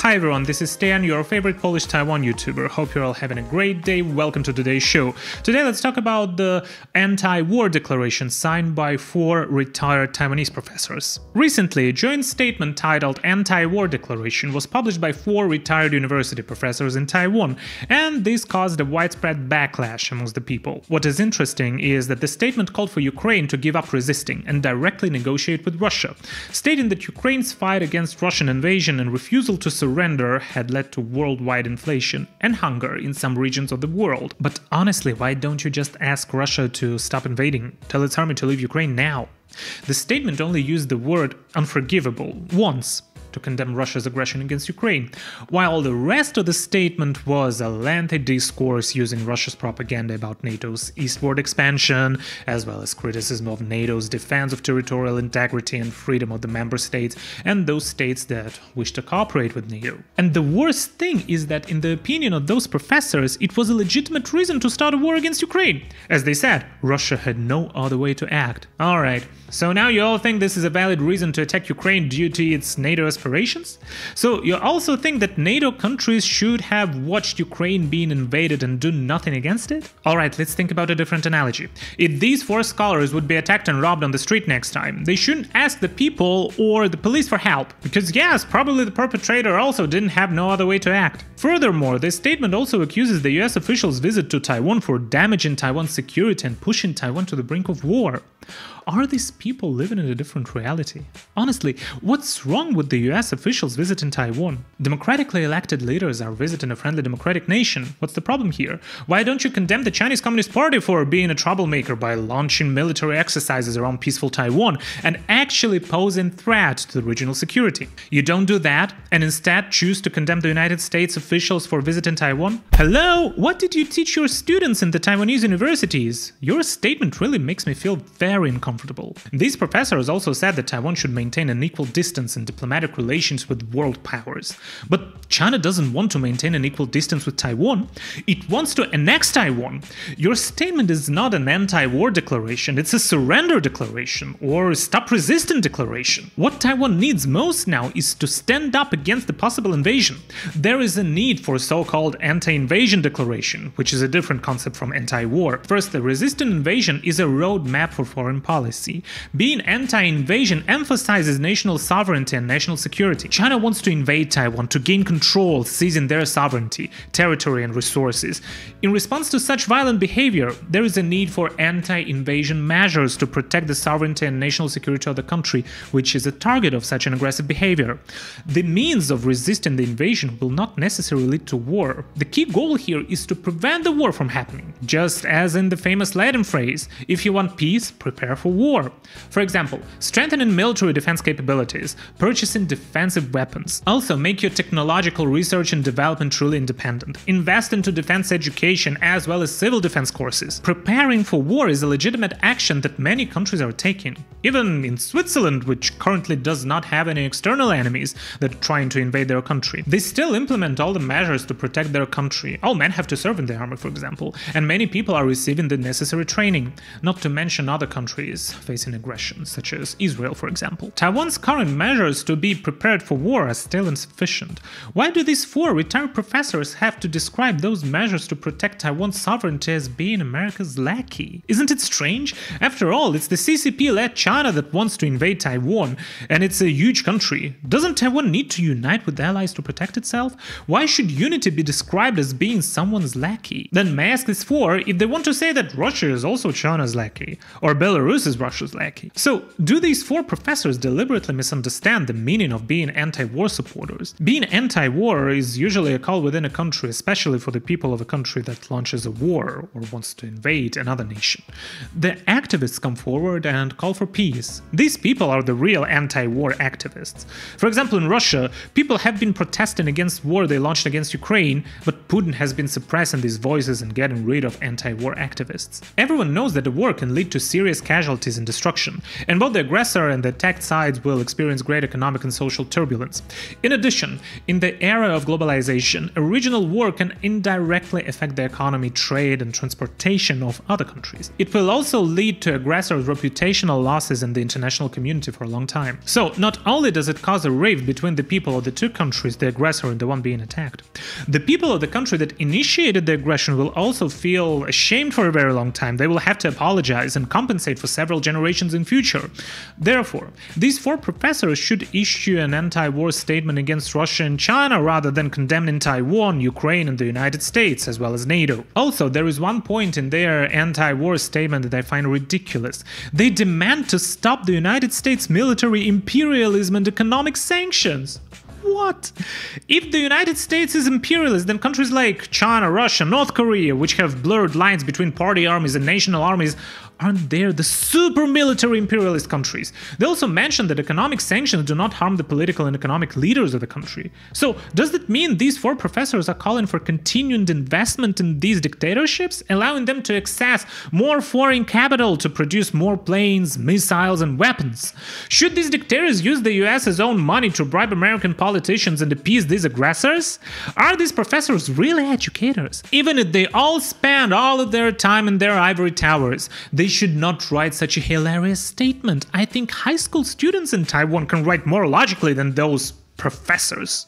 Hi everyone, this is Stan, your favorite Polish Taiwan YouTuber. Hope you're all having a great day. Welcome to today's show. Today let's talk about the anti-war declaration signed by 4 retired Taiwanese professors. Recently, a joint statement titled Anti-War Declaration was published by 4 retired university professors in Taiwan, and this caused a widespread backlash amongst the people. What is interesting is that the statement called for Ukraine to give up resisting and directly negotiate with Russia, stating that Ukraine's fight against Russian invasion and refusal to surrender had led to worldwide inflation and hunger in some regions of the world. But honestly, why don't you just ask Russia to stop invading? Tell its army to leave Ukraine now. The statement only used the word unforgivable once to condemn Russia's aggression against Ukraine, while the rest of the statement was a lengthy discourse using Russia's propaganda about NATO's eastward expansion, as well as criticism of NATO's defense of territorial integrity and freedom of the member states and those states that wish to cooperate with NATO. And the worst thing is that in the opinion of those professors, it was a legitimate reason to start a war against Ukraine. As they said, Russia had no other way to act. Alright, so now you all think this is a valid reason to attack Ukraine due to its NATO aspirations? So you also think that NATO countries should have watched Ukraine being invaded and do nothing against it? Alright, let's think about a different analogy. If these 4 scholars would be attacked and robbed on the street next time, they shouldn't ask the people or the police for help, because yes, probably the perpetrator also didn't have no other way to act. Furthermore, this statement also accuses the US officials' visit to Taiwan for damaging Taiwan's security and pushing Taiwan to the brink of war. Are these people living in a different reality? Honestly, what's wrong with the US officials visiting Taiwan? Democratically elected leaders are visiting a friendly democratic nation. What's the problem here? Why don't you condemn the Chinese Communist Party for being a troublemaker by launching military exercises around peaceful Taiwan and actually posing threat to the regional security? You don't do that and instead choose to condemn the United States officials for visiting Taiwan? Hello? What did you teach your students in the Taiwanese universities? Your statement really makes me feel very uncomfortable. These professors also said that Taiwan should maintain an equal distance in diplomatic relations with world powers. But China doesn't want to maintain an equal distance with Taiwan. It wants to annex Taiwan. Your statement is not an anti-war declaration, it's a surrender declaration or stop resisting declaration. What Taiwan needs most now is to stand up against the possible invasion. There is a need for a so-called anti-invasion declaration, which is a different concept from anti-war. First, the resisting invasion is a roadmap for foreign policy. Being anti-invasion emphasizes national sovereignty and national security. China wants to invade Taiwan to gain control, seizing their sovereignty, territory and resources. In response to such violent behavior, there is a need for anti-invasion measures to protect the sovereignty and national security of the country, which is a target of such an aggressive behavior. The means of resisting the invasion will not necessarily lead to war. The key goal here is to prevent the war from happening. Just as in the famous Latin phrase, if you want peace, prepare for war. For example, strengthening military defense capabilities, purchasing defensive weapons. Also, make your technological research and development truly independent. Invest into defense education as well as civil defense courses. Preparing for war is a legitimate action that many countries are taking. Even in Switzerland, which currently does not have any external enemies that are trying to invade their country, they still implement all the measures to protect their country. All men have to serve in the army, for example, and many people are receiving the necessary training, not to mention other countries facing aggression, such as Israel, for example. Taiwan's current measures to be prepared for war are still insufficient. Why do these 4 retired professors have to describe those measures to protect Taiwan's sovereignty as being America's lackey? Isn't it strange? After all, it's the CCP-led China that wants to invade Taiwan, and it's a huge country. Doesn't Taiwan need to unite with allies to protect itself? Why should unity be described as being someone's lackey? Then may I ask these 4 if they want to say that Russia is also China's lackey, or Belarus is Russia's lackey. So, do these 4 professors deliberately misunderstand the meaning of being anti-war supporters? Being anti-war is usually a call within a country, especially for the people of a country that launches a war or wants to invade another nation. The activists come forward and call for peace. These people are the real anti-war activists. For example, in Russia, people have been protesting against war they launched against Ukraine, but Putin has been suppressing these voices and getting rid of anti-war activists. Everyone knows that the war can lead to serious casualties and destruction, and both the aggressor and the attacked sides will experience great economic and social turbulence. In addition, in the the era of globalization, a regional war can indirectly affect the economy, trade, and transportation of other countries. It will also lead to aggressors' reputational losses in the international community for a long time. So, not only does it cause a rift between the people of the two countries, the aggressor and the one being attacked, the people of the country that initiated the aggression will also feel ashamed for a very long time. They will have to apologize and compensate for several generations in future. Therefore, these four professors should issue an anti-war statement against Russia and China rather than condemning Taiwan, Ukraine, and the United States, as well as NATO. Also, there is one point in their anti-war statement that I find ridiculous. They demand to stop the United States military imperialism and economic sanctions. What? If the United States is imperialist, then countries like China, Russia, North Korea, which have blurred lines between party armies and national armies, aren't they the super military imperialist countries? They also mentioned that economic sanctions do not harm the political and economic leaders of the country. So, does that mean these four professors are calling for continued investment in these dictatorships, allowing them to access more foreign capital to produce more planes, missiles, and weapons? Should these dictators use the US's own money to bribe American politicians and appease these aggressors? Are these professors really educators? Even if they all spend all of their time in their ivory towers, they should not write such a hilarious statement. I think high school students in Taiwan can write more logically than those professors.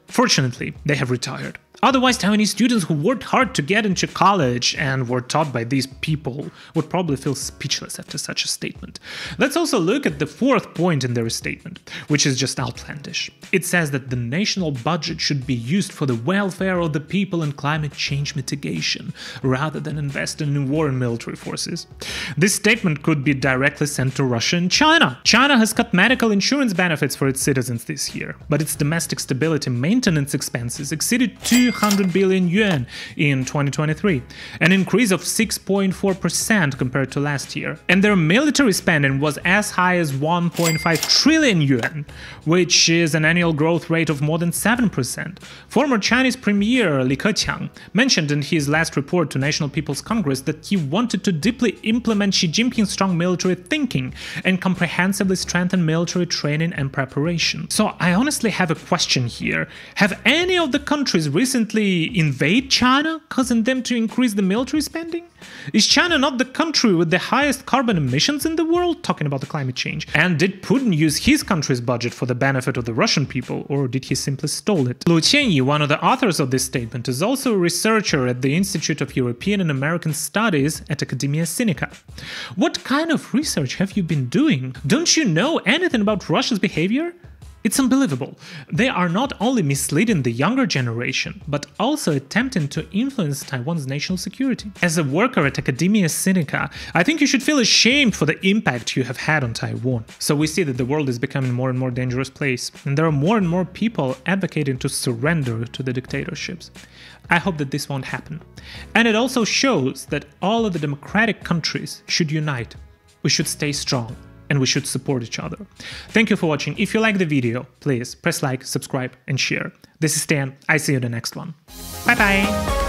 Fortunately, they have retired. Otherwise, Taiwanese students who worked hard to get into college and were taught by these people would probably feel speechless after such a statement. Let's also look at the fourth point in their statement, which is just outlandish. It says that the national budget should be used for the welfare of the people and climate change mitigation, rather than investing in war and military forces. This statement could be directly sent to Russia and China. China has cut medical insurance benefits for its citizens this year, but its domestic stability maintenance expenses exceeded 200 billion yuan in 2023, an increase of 6.4% compared to last year. And their military spending was as high as 1.5 trillion yuan, which is an annual growth rate of more than 7%. Former Chinese Premier Li Keqiang mentioned in his last report to National People's Congress that he wanted to deeply implement Xi Jinping's strong military thinking and comprehensively strengthen military training and preparation. So I honestly have a question here. Have any of the countries recently invade China, causing them to increase the military spending? Is China not the country with the highest carbon emissions in the world, talking about the climate change? And did Putin use his country's budget for the benefit of the Russian people, or did he simply stole it? Lu Qianyi, one of the authors of this statement, is also a researcher at the Institute of European and American Studies at Academia Sinica. What kind of research have you been doing? Don't you know anything about Russia's behavior? It's unbelievable. They are not only misleading the younger generation, but also attempting to influence Taiwan's national security. As a worker at Academia Sinica, I think you should feel ashamed for the impact you have had on Taiwan. So we see that the world is becoming more and more dangerous place, and there are more and more people advocating to surrender to the dictatorships. I hope that this won't happen. And it also shows that all of the democratic countries should unite. We should stay strong. And we should support each other. Thank you for watching. If you like the video, please press like, subscribe, and share. This is Stan. I see you in the next one. Bye bye.